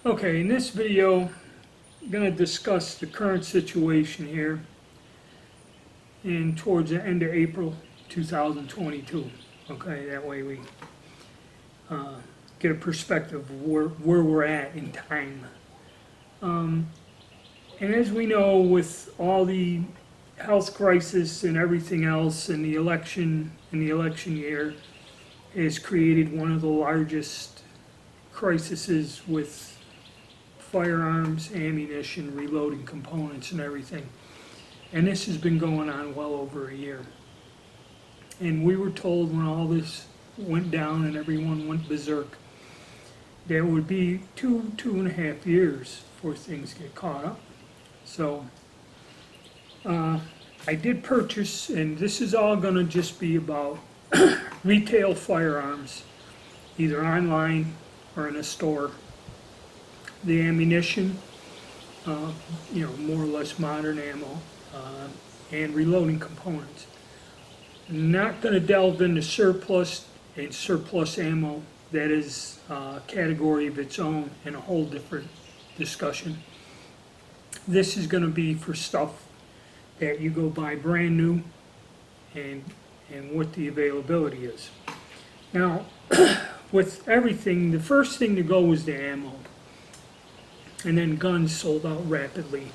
Okay, in this video, I'm going to discuss the current situation here and towards the end of April 2022. Okay, that way we uh, get a perspective of where we're at in time. And as we know, with all the health crisis and everything else, and the election year has created one of the largest crises with firearms, ammunition, reloading components, and everything. And this has been going on well over a year. And we were told when all this went down and everyone went berserk, there would be 2.5 years before things get caught up. So I did purchase, and this is all going to just be about retail firearms, either online or in a store. The ammunition, more or less modern ammo, and reloading components. Not going to delve into surplus and surplus ammo. That is a category of its own and a whole different discussion. This is going to be for stuff that you go buy brand new and what the availability is. Now, with everything, the first thing to go is the ammo. And then guns sold out rapidly.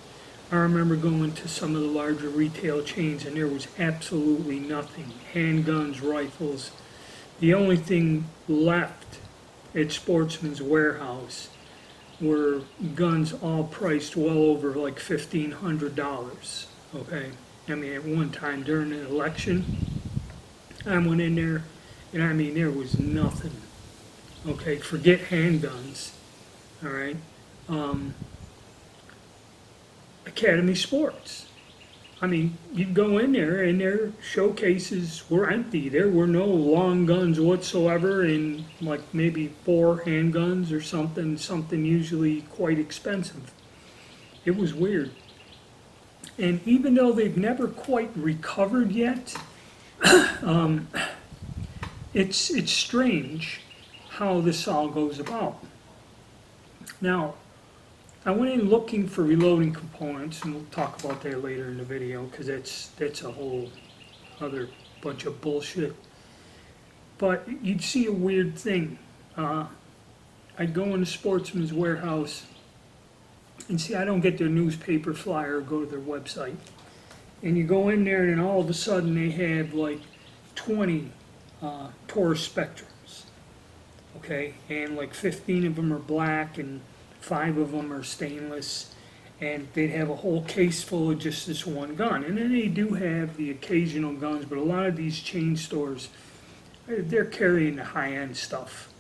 I remember going to some of the larger retail chains and there was absolutely nothing. Handguns, rifles. The only thing left at Sportsman's Warehouse were guns all priced well over like $1,500. Okay? I mean, at one time during the election, I went in there and I mean, there was nothing. Okay? Forget handguns. All right? Academy Sports. I mean, you go in there and their showcases were empty. There were no long guns whatsoever, and like maybe 4 handguns or something usually quite expensive. It was weird. And even though they've never quite recovered yet, it's strange how this all goes about. Now, I went in looking for reloading components, and we'll talk about that later in the video because that's a whole other bunch of bullshit. But you'd see a weird thing. I'd go into Sportsman's Warehouse and see, I don't get their newspaper flyer or go to their website. And you go in there and then all of a sudden they have like 20 Taurus Spectrums. Okay, and like 15 of them are black and 5 of them are stainless, and they'd have a whole case full of just this one gun. And then they do have the occasional guns, but a lot of these chain stores, they're carrying the high-end stuff,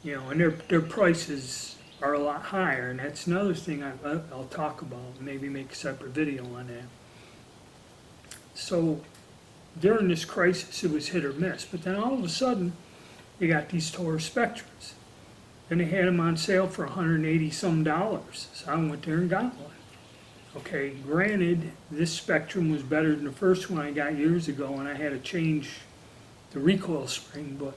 and their prices are a lot higher, and that's another thing I'll talk about, maybe make a separate video on that. So during this crisis, it was hit or miss, but then all of a sudden, you got these Taurus Spectrums. And they had them on sale for $180 some. So I went there and got one. Okay, granted, this Spectrum was better than the first one I got years ago, and I had to change the recoil spring, but,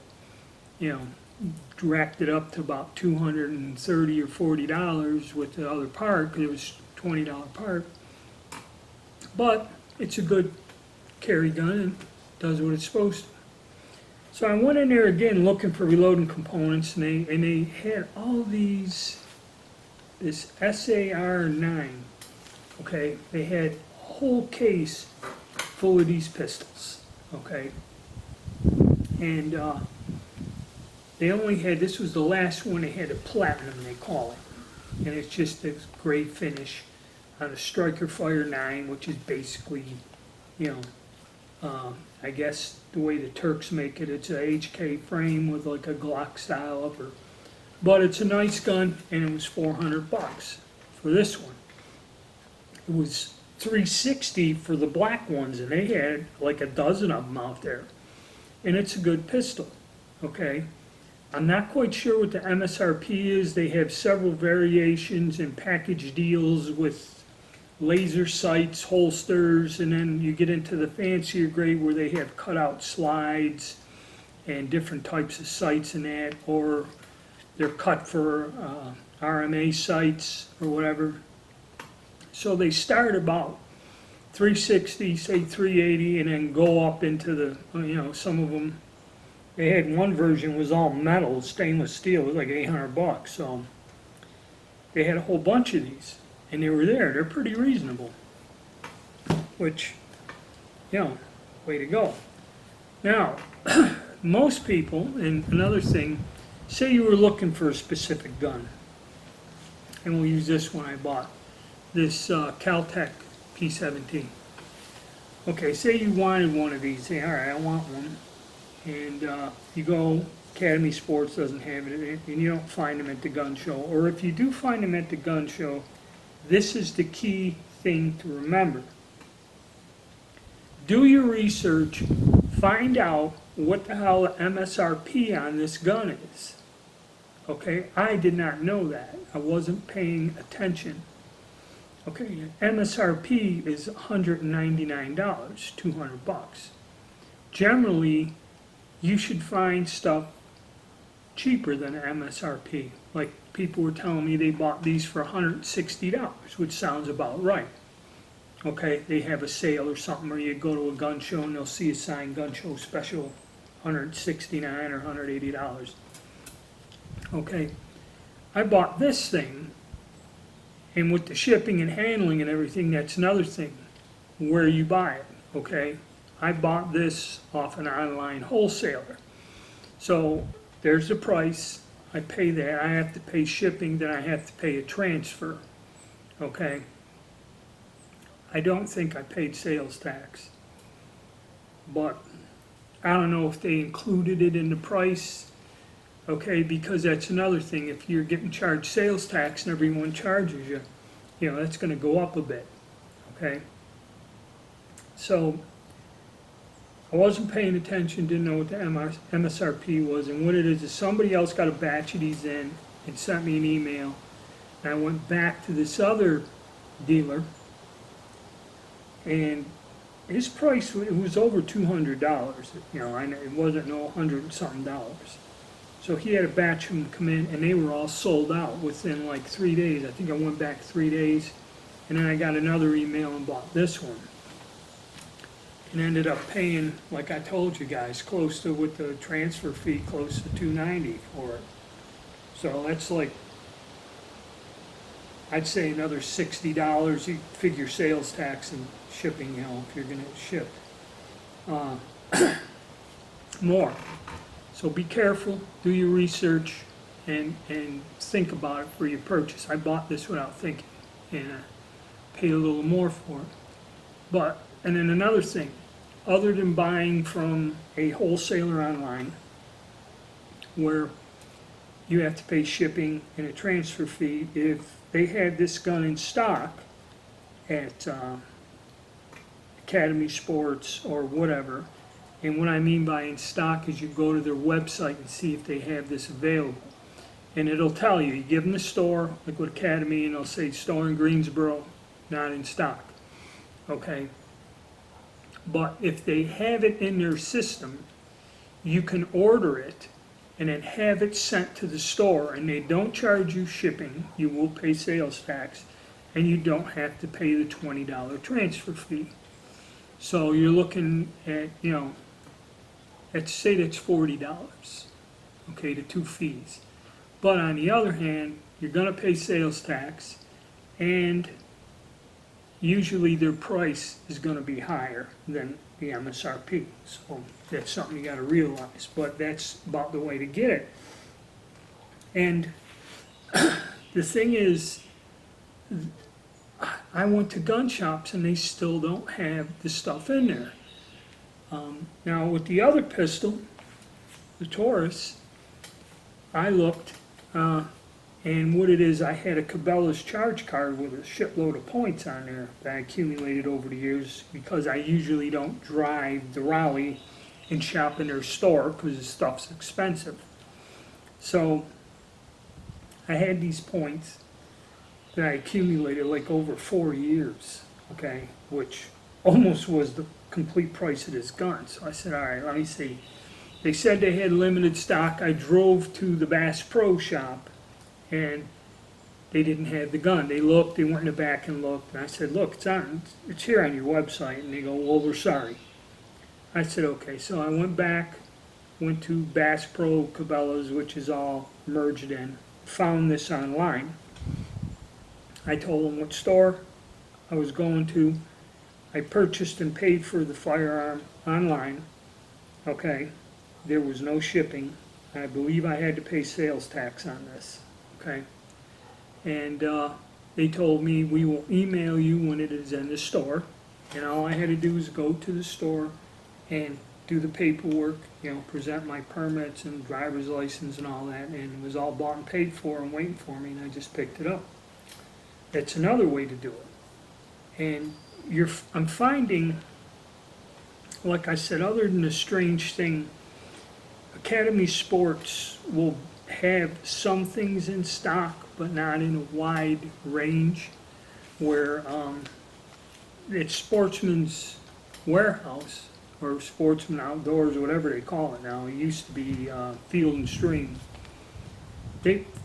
racked it up to about $230 or $40 with the other part, because it was a $20 part. But it's a good carry gun and does what it's supposed to. So I went in there again looking for reloading components, and they had all this SAR-9, okay? They had a whole case full of these pistols, okay? And they only had, this was the last one, they had a platinum, they call it. And it's just this great finish on a Striker Fire 9, which is basically, I guess the way the Turks make it, it's a HK frame with like a Glock style upper. But it's a nice gun, and it was $400 for this one. It was $360 for the black ones, and they had like a dozen of them out there. And it's a good pistol, okay? I'm not quite sure what the MSRP is. They have several variations and package deals with laser sights, holsters, and then you get into the fancier grade where they have cutout slides and different types of sights and that, or they're cut for RMA sights or whatever. So they start about 360, say 380, and then go up into the, some of them, they had one version was all metal, stainless steel, it was like $800, so they had a whole bunch of these, and they were there, they're pretty reasonable, which, way to go. Now, most people, and another thing, say you were looking for a specific gun, and we'll use this one I bought, this Caltech P17. Okay, say you wanted one of these, say, all right, I want one, and you go, Academy Sports doesn't have it, and you don't find them at the gun show, or if you do find them at the gun show, this is the key thing to remember. Do your research, find out what the hell the MSRP on this gun is. Okay, I did not know that. I wasn't paying attention. Okay, MSRP is $199, 200 bucks. Generally, you should find stuff cheaper than MSRP. Like people were telling me they bought these for $160, which sounds about right. Okay, they have a sale or something, or you go to a gun show and they'll see a sign gun show special, $169 or $180. Okay, I bought this thing, and with the shipping and handling and everything, that's another thing, where you buy it, okay? I bought this off an online wholesaler. So there's the price, I pay that, I have to pay shipping, then I have to pay a transfer, okay? I don't think I paid sales tax, but I don't know if they included it in the price, okay, because that's another thing. If you're getting charged sales tax and everyone charges you, that's going to go up a bit, okay? So I wasn't paying attention, didn't know what the MSRP was, and what it is somebody else got a batch of these in and sent me an email, and I went back to this other dealer, and his price, it was over $200, it wasn't no $100-something. So he had a batch of them come in, and they were all sold out within like 3 days. I think I went back 3 days, and then I got another email and bought this one. And ended up paying, like I told you guys, close to, with the transfer fee, close to $290 for it. So that's like, I'd say another $60. You figure sales tax and shipping, if you're gonna ship. More. So be careful, do your research, and think about it for your purchase. I bought this without thinking, and I paid a little more for it. And then another thing, other than buying from a wholesaler online, where you have to pay shipping and a transfer fee, if they had this gun in stock at Academy Sports or whatever, and what I mean by in stock is you go to their website and see if they have this available. And it'll tell you, you give them the store, like with Academy, and they'll say store in Greensboro, not in stock. Okay? But if they have it in their system, you can order it and then have it sent to the store, and they don't charge you shipping, you will pay sales tax, and you don't have to pay the $20 transfer fee. So you're looking at, let's say that's $40, okay, the two fees. But on the other hand, you're gonna pay sales tax, and usually their price is gonna be higher than the MSRP. So that's something you gotta realize, but that's about the way to get it. And the thing is, I went to gun shops and they still don't have the stuff in there. Now with the other pistol, the Taurus, I looked, and what it is, I had a Cabela's charge card with a shitload of points on there that I accumulated over the years, because I usually don't drive the Raleigh and shop in their store because the stuff's expensive. So I had these points that I accumulated like over 4 years, okay, which almost was the complete price of this gun. So I said, all right, let me see. They said they had limited stock. I drove to the Bass Pro Shop, and they didn't have the gun. They looked, they went in the back and looked, and I said, look, it's here on your website. And they go, well, we're sorry. I said, okay. So I went back, went to Bass Pro Cabela's, which is all merged in, found this online. I told them what store I was going to. I purchased and paid for the firearm online. Okay, there was no shipping. I believe I had to pay sales tax on this. Okay, and they told me we will email you when it is in the store. And all I had to do was go to the store and do the paperwork, present my permits and driver's license and all that, and it was all bought and paid for and waiting for me, and I just picked it up. That's another way to do it. And I'm finding, like I said, other than the strange thing, Academy Sports will have some things in stock, but not in a wide range, where it's Sportsman's Warehouse, or Sportsman Outdoors, or whatever they call it now. It used to be Field and Stream.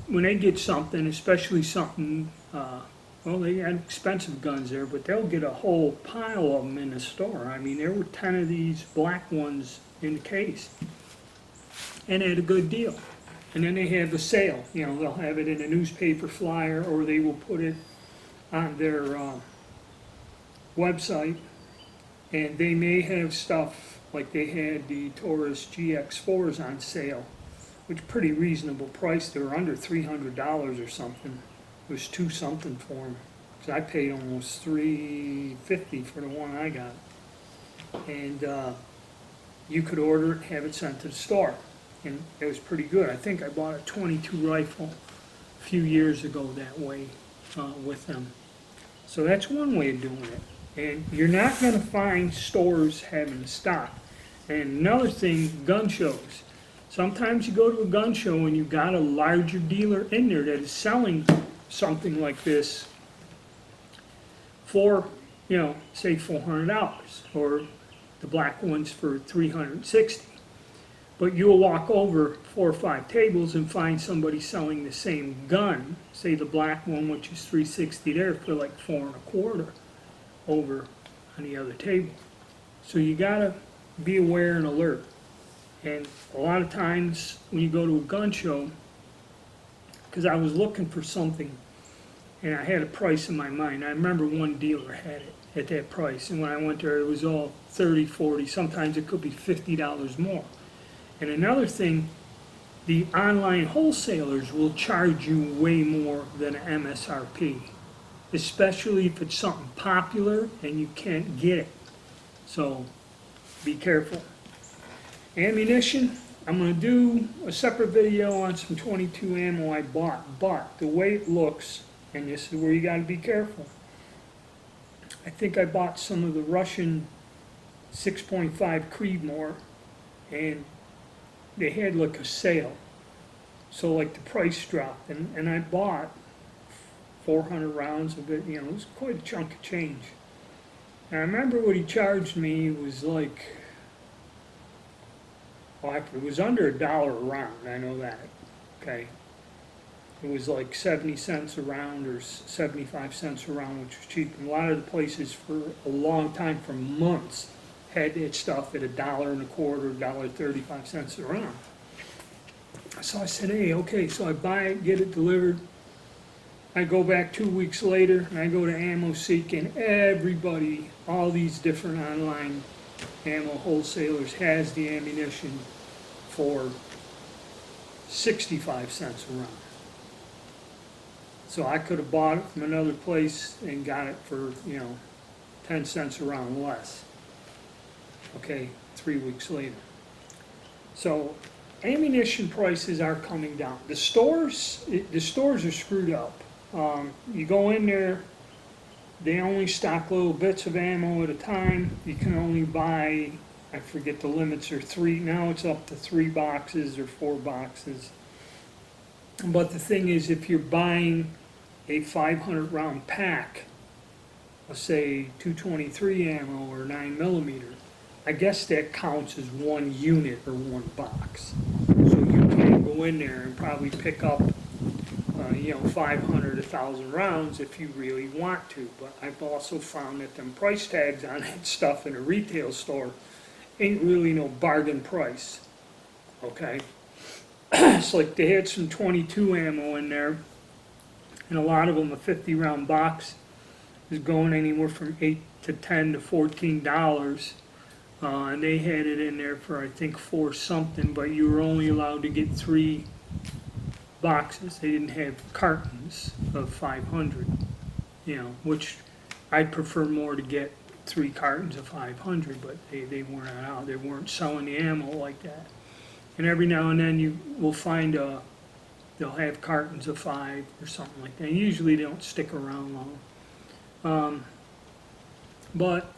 When they get something, especially something, well, they had expensive guns there, but they'll get a whole pile of them in the store. I mean, there were 10 of these black ones in the case, and they had a good deal. And then they have the sale. They'll have it in a newspaper flyer, or they will put it on their website. And they may have stuff like they had the Taurus GX4s on sale, which is pretty reasonable price. They were under $300 or something. It was $2 something for them. Because I paid almost $350 for the one I got. And you could order it, have it sent to the store. And it was pretty good. I think I bought a .22 rifle a few years ago that way with them. So that's one way of doing it. And you're not going to find stores having stock. And another thing, gun shows. Sometimes you go to a gun show and you've got a larger dealer in there that is selling something like this for, say $400, or the black ones for $360. But you'll walk over 4 or 5 tables and find somebody selling the same gun, say the black one, which is $360 there, for like $425 over on the other table. So you gotta be aware and alert. And a lot of times when you go to a gun show, because I was looking for something and I had a price in my mind. I remember one dealer had it at that price, and when I went there it was all $30, $40, sometimes it could be $50 more. And another thing, the online wholesalers will charge you way more than MSRP, especially if it's something popular and you can't get it. So be careful. Ammunition, I'm going to do a separate video on some .22 ammo I bought, but the way it looks, and this is where you got to be careful. I think I bought some of the Russian 6.5 Creedmoor, and they had like a sale. So like the price dropped, and I bought 400 rounds of it. It was quite a chunk of change. And I remember what he charged me was like, well, it was under $1 a round, I know that, okay? It was like 70 cents a round or 75 cents a round, which was cheap. And a lot of the places for a long time, for months, had that stuff at $1.25, $1.35 a round. So I said, hey, okay, so I buy it, get it delivered. I go back 2 weeks later, and I go to AmmoSeek, and everybody, all these different online ammo wholesalers, has the ammunition for 65 cents a round. So I could have bought it from another place and got it for, 10 cents a round less. Okay, 3 weeks later. So ammunition prices are coming down. The stores are screwed up. You go in there, they only stock little bits of ammo at a time. You can only buy, I forget the limits, are 3, now it's up to 3 boxes or 4 boxes. But the thing is, if you're buying a 500 round pack, let's say 223 ammo or 9mm, I guess that counts as 1 unit or 1 box. So you can go in there and probably pick up 500, 1,000 rounds if you really want to. But I've also found that them price tags on that stuff in a retail store ain't really no bargain price, okay? It's like they had some 22 ammo in there, and a lot of them, a 50 round box is going anywhere from $8 to $10 to $14. And they had it in there for, I think, 4 something, but you were only allowed to get 3 boxes. They didn't have cartons of 500, which I'd prefer more to get 3 cartons of 500, but they weren't out. They weren't selling the ammo like that. And every now and then you will find they'll have cartons of 5 or something like that. Usually they don't stick around long. But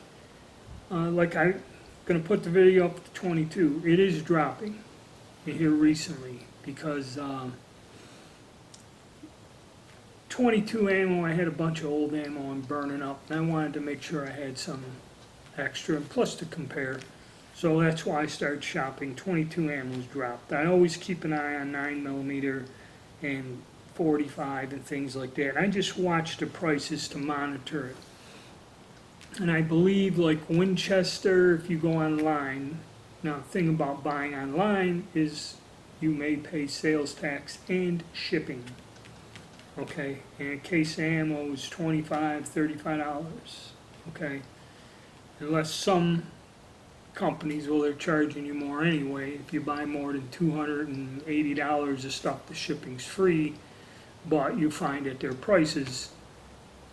like I'm going to put the video up to 22. It is dropping here recently because 22 ammo, I had a bunch of old ammo and burning up, and I wanted to make sure I had some extra, plus to compare. So that's why I started shopping. 22 ammo's dropped. I always keep an eye on 9mm and 45 and things like that. I just watch the prices to monitor it. And I believe like Winchester, if you go online, now the thing about buying online is you may pay sales tax and shipping. Okay, and a case of ammo is $25, $35. Okay, unless some companies, well, they're charging you more anyway. If you buy more than $280 of stuff, the shipping's free, but you find that their prices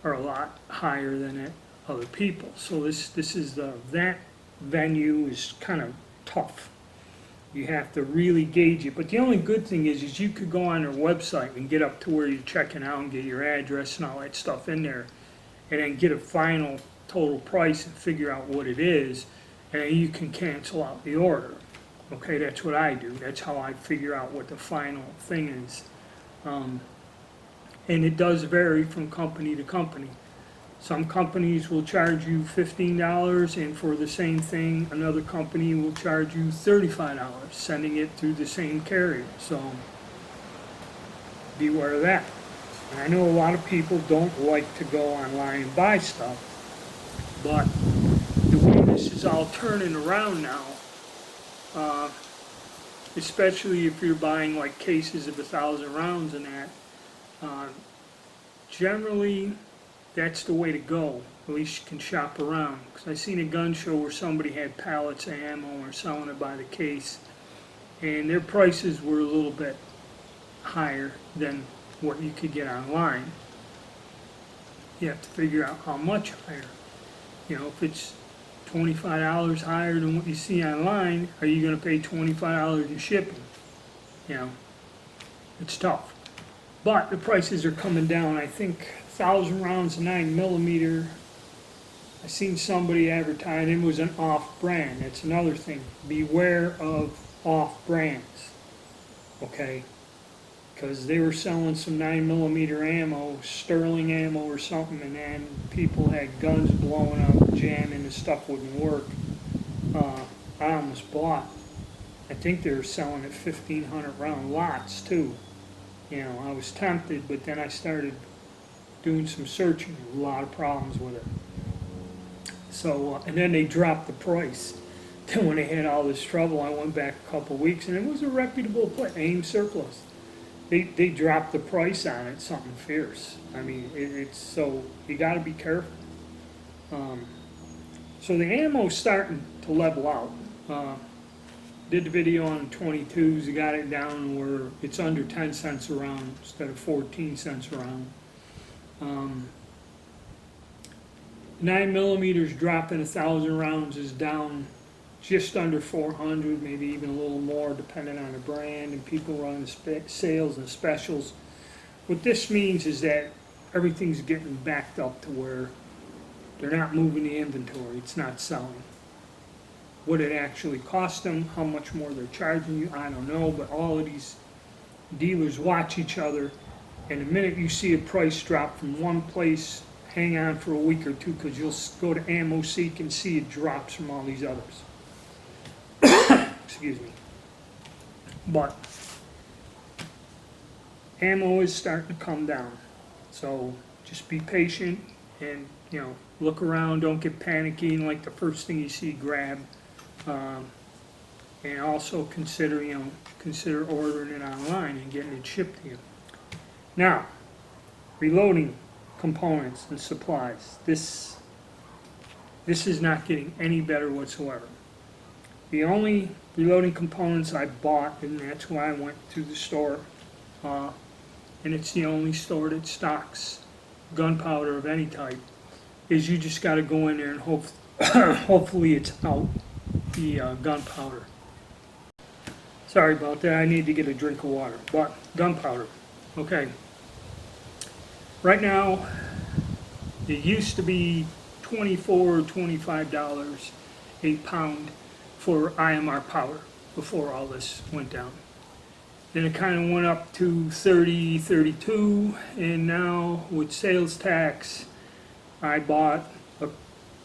are a lot higher than at other people. So this is that venue is kind of tough. You have to really gauge it. But the only good thing is you could go on their website and get up to where you're checking out and get your address and all that stuff in there, and then get a final total price and figure out what it is, and then you can cancel out the order. Okay, that's what I do. That's how I figure out what the final thing is. And it does vary from company to company. Some companies will charge you $15, and for the same thing, another company will charge you $35, sending it through the same carrier. So beware of that. And I know a lot of people don't like to go online and buy stuff, but the way this is all turning around now, especially if you're buying like cases of 1,000 rounds and that, generally that's the way to go. At least you can shop around. Because I seen a gun show where somebody had pallets of ammo or selling it by the case, and their prices were a little bit higher than what you could get online. You have to figure out how much higher. If it's $25 higher than what you see online, are you going to pay $25 in shipping? It's tough. But the prices are coming down. I think 1,000 rounds of 9mm. I seen somebody advertise it was an off-brand. That's another thing. Beware of off-brands. Okay? Because they were selling some 9mm ammo, Sterling ammo or something, and then people had guns blowing up, jamming, and stuff wouldn't work. I almost bought. I think they were selling at 1,500 round lots too. I was tempted, but then I started doing some searching. A lot of problems with it. So, and then they dropped the price. Then when they had all this trouble, I went back a couple weeks, and it was a reputable place, AIM Surplus. They dropped the price on it, something fierce. I mean, it's so, you got to be careful. So the ammo's starting to level out. Did the video on 22s, got it down where it's under 10 cents a round instead of 14 cents a round. 9mm dropping 1,000 rounds is down just under 400, maybe even a little more depending on the brand, and people running sales and specials. What this means is that everything's getting backed up to where they're not moving the inventory, it's not selling. What it actually cost them, how much more they're charging you, I don't know, but all of these dealers watch each other, and the minute you see a price drop from one place, hang on for a week or two, because you'll go to AmmoSeek and see it drops from all these others. Excuse me. But ammo is starting to come down. So just be patient and, look around, don't get panicky, and like the first thing you see, grab. Um, And also consider ordering it online and getting it shipped to you. Now, reloading components and supplies. This is not getting any better whatsoever. The only reloading components I bought, and that's why I went to the store, and it's the only store that stocks gunpowder of any type, is you just got to go in there and hopefully it's out, the gunpowder. Sorry about that, I need to get a drink of water. But gunpowder, okay. Right now, it used to be $24 or $25 a pound for IMR powder before all this went down. Then it kind of went up to 30, 32, and now with sales tax, I bought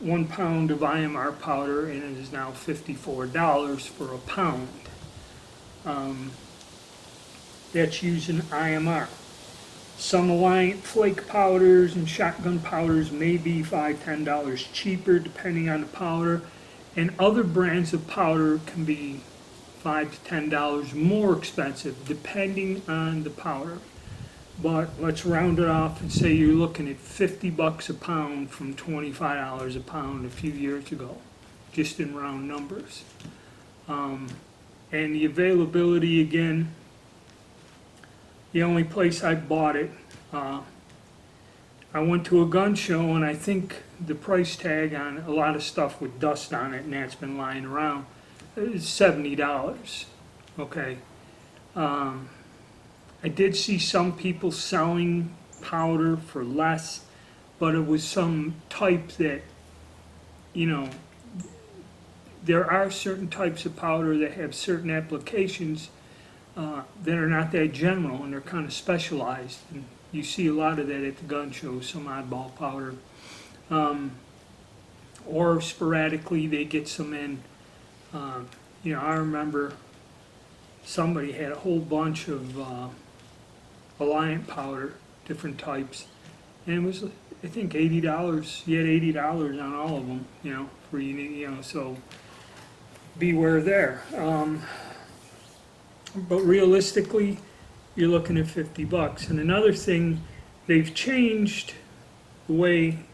1 pound of IMR powder, and it is now $54 for a pound. That's using IMR. Some Alliant flake powders and shotgun powders may be $5, $10 cheaper depending on the powder, and other brands of powder can be $5 to $10 more expensive depending on the powder. But let's round it off and say you're looking at $50 a pound from $25 a pound a few years ago, just in round numbers. And the availability, again, the only place I bought it, I went to a gun show, and I think the price tag on a lot of stuff with dust on it, and that's been lying around, is $70. Okay. I did see some people selling powder for less, but it was some type that, there are certain types of powder that have certain applications that are not that general, and they're kind of specialized. And you see a lot of that at the gun shows, some oddball powder. Or sporadically they get some in. I remember somebody had a whole bunch of Alliant powder, different types, and it was, I think, $80. You had $80 on all of them, so beware there. But realistically, you're looking at $50. And another thing, they've changed the way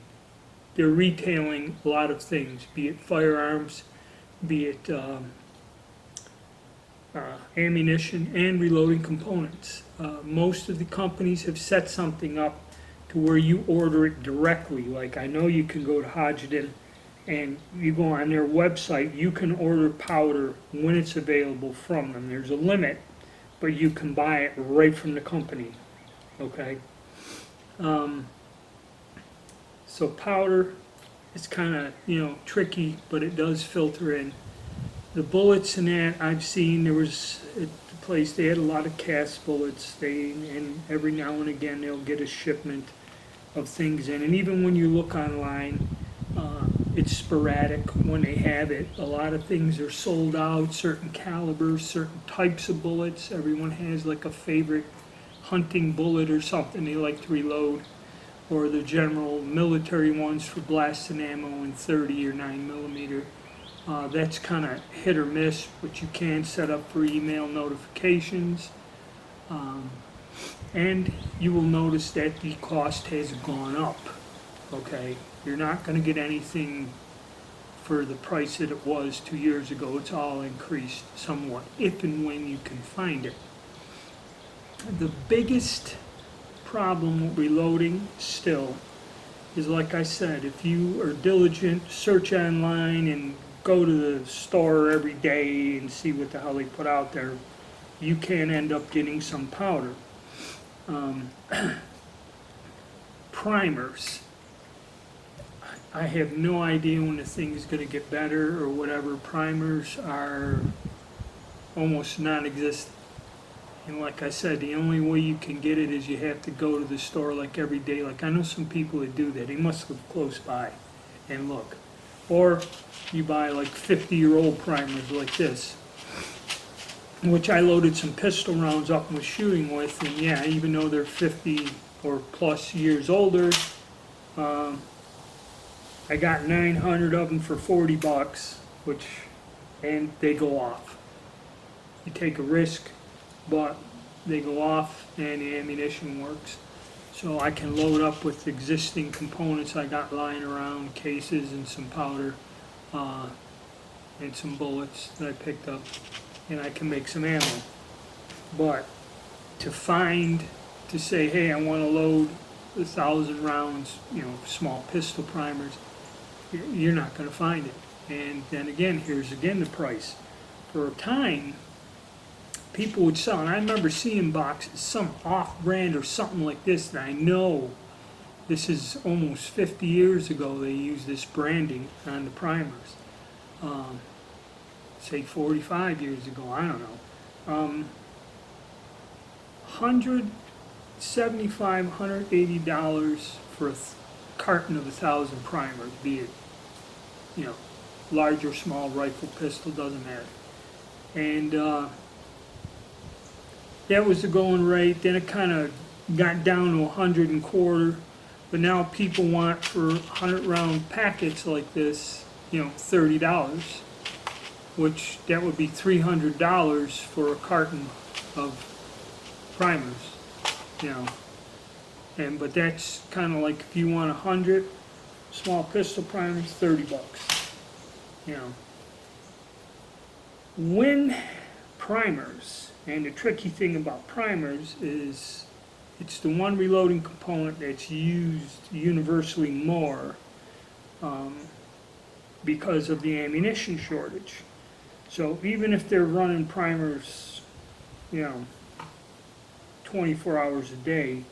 they're retailing a lot of things, be it firearms, be it ammunition and reloading components. Most of the companies have set something up to where you order it directly. Like, I know you can go to Hodgdon and you go on their website, you can order powder when it's available from them. There's a limit, but you can buy it right from the company, okay? So powder is kind of, tricky, but it does filter in. The bullets and that I've seen, there was at the place, they had a lot of cast bullets, and every now and again they'll get a shipment of things in. And even when you look online, it's sporadic when they have it. A lot of things are sold out, certain calibers, certain types of bullets. Everyone has like a favorite hunting bullet or something they like to reload, or the general military ones for blasting ammo in 30 or 9mm. That's kind of hit or miss, but you can set up for email notifications. And you will notice that the cost has gone up, okay? You're not going to get anything for the price that it was 2 years ago. It's all increased somewhat, if and when you can find it. The biggest problem with reloading still is, like I said, if you are diligent, search online and go to the store every day and see what the hell they put out there, you can end up getting some powder. Primers. I have no idea when the thing is going to get better or whatever. Primers are almost non-existent. And like I said, the only way you can get it is you have to go to the store like every day. Like, I know some people that do that. They must live close by and look. Or you buy like 50-year-old primers like this. which I loaded some pistol rounds up and was shooting with, and yeah, even though they're 50 or plus years older, um, I got 900 of them for 40 bucks, and they go off. You take a risk, but they go off and the ammunition works. So I can load up with existing components I got lying around, cases and some powder, and some bullets that I picked up, and I can make some ammo. But to say, hey, I want to load 1,000 rounds, small pistol primers, you're not going to find it. And then again, here's again the price. For a time, people would sell, and I remember seeing boxes, some off-brand or something like this, that I know this is almost 50 years ago they used this branding on the primers. Say 45 years ago, I don't know. $175, $180 for a carton of 1,000 primers, be it, large or small, rifle, pistol, doesn't matter. And that was the going rate. Then it kind of got down to 100 and quarter. But now people want for 100-round packets like this, $30, which that would be $300 for a carton of primers, but that's kind of like if you want 100 small pistol primers, 30 bucks, When primers, and the tricky thing about primers is it's the one reloading component that's used universally more because of the ammunition shortage. So even if they're running primers, 24 hours a day,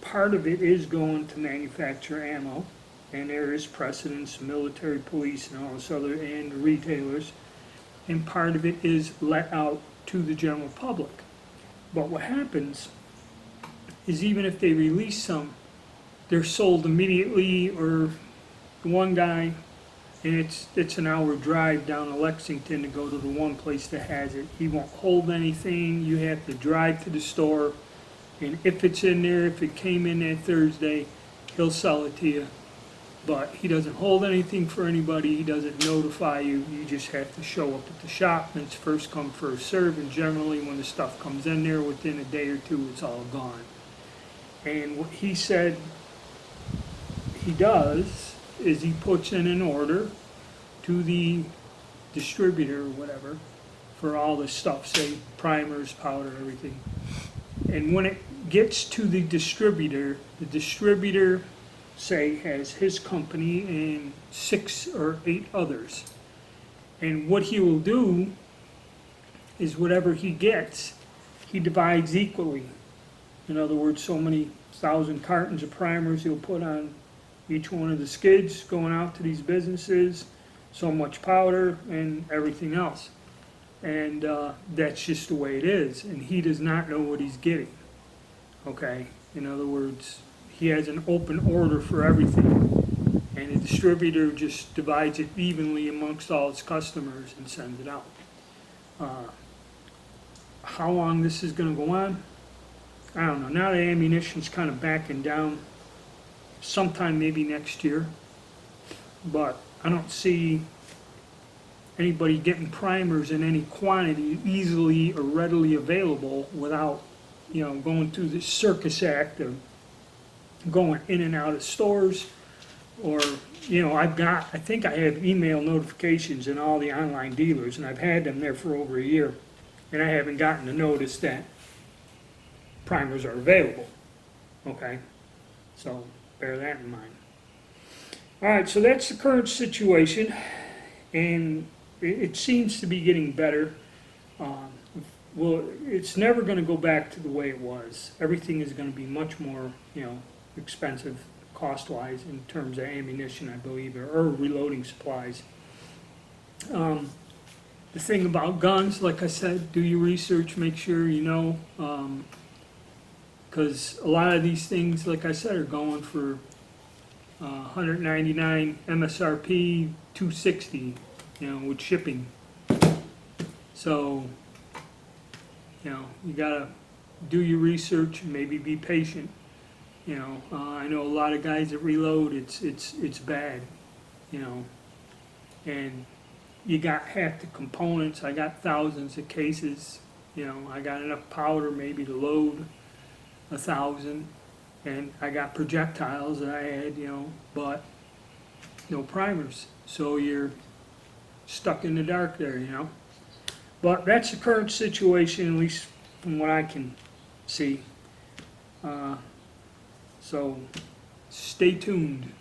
part of it is going to manufacture ammo, and there is precedence, military, police, and all this other, and retailers, and part of it is let out to the general public. But what happens is even if they release some, they're sold immediately, or one guy, and it's an hour drive down to Lexington to go to the one place that has it. He won't hold anything. You have to drive to the store, and if it's in there, if it came in that Thursday, he'll sell it to you. But he doesn't hold anything for anybody. He doesn't notify you. You just have to show up at the shop, and it's first come, first serve. And generally, when the stuff comes in there, within a day or two, it's all gone. And what he said he does is he puts in an order to the distributor or whatever for all the stuff, say primers, powder, everything. And when it gets to the distributor, say, has his company and 6 or 8 others. And what he will do is whatever he gets, he divides equally. In other words, so many 1,000 cartons of primers he'll put on each one of the skids going out to these businesses, so much powder and everything else. And that's just the way it is. And he does not know what he's getting. Okay? In other words, he has an open order for everything. And the distributor just divides it evenly amongst all its customers and sends it out. How long this is going to go on? I don't know. Now the ammunition's kind of backing down. Sometime maybe next year. But I don't see anybody getting primers in any quantity easily or readily available without, going through this circus act of going in and out of stores. Or, I think I have email notifications in all the online dealers, and I've had them there for over a year, and I haven't gotten a notice that primers are available. Okay? So bear that in mind. All right, so that's the current situation, and it seems to be getting better. Well, it's never going to go back to the way it was. Everything is going to be much more, expensive cost-wise in terms of ammunition, I believe, or reloading supplies. The thing about guns, like I said, do your research, make sure you know, because a lot of these things, like I said, are going for $199 MSRP, $260, with shipping. So You know, you gotta do your research and maybe be patient. You know, I know a lot of guys that reload, it's bad, you know, and you got half the components. I got thousands of cases, you know, I got enough powder maybe to load 1,000, and I got projectiles that I had, you know, but no primers. So you're stuck in the dark there, you know. But that's the current situation, at least from what I can see. So stay tuned.